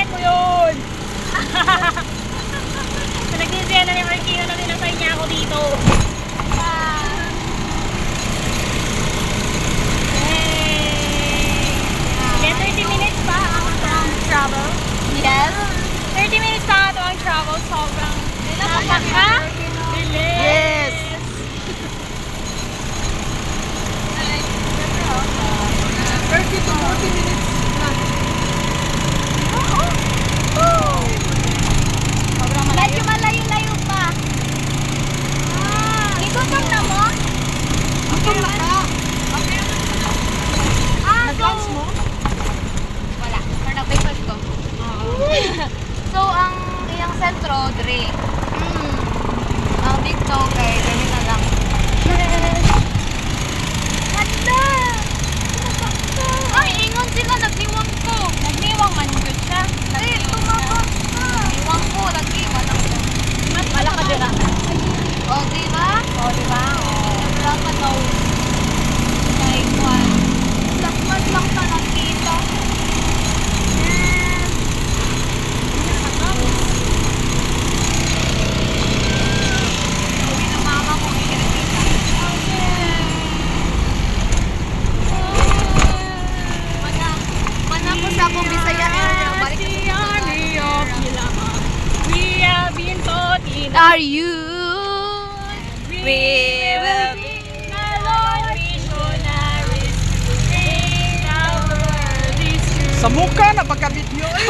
ko yun! Pinagsisiyan na ni Marquino na dinasay niya ako dito. Yeah, 30 minutes pa ang travel. Yes. 30 minutes pa ito ang travel. Sobrang napaka-delay. Yes. Sobrang malayo. Malayo pa. Ikutom na mo? Ito na ka. Nag-lunch mo? Wala. Pero nag-breakfast ko. So, ang iyang sentro, Dre. Ang dito kay Terminal lang. Hala! Ay, ingon sila. Nagniwang ko. Nagniwang man good siya. Ay, tumabak ka. Nagniwang ko. Nagniwang ako. Wala ka dira. O, diba? O, diba? Wala ka daw. Like, one. Lakman lang ka nakita. Uwi ng mama ko. Hindi ka nakita. Mana ko sa akong Bisaya area. Balik ko sa Army of Ilaha. We have been taught in Are you? We will be the Lord missionaries to bring the world is true. Sa mukha na pagkabit nyo eh.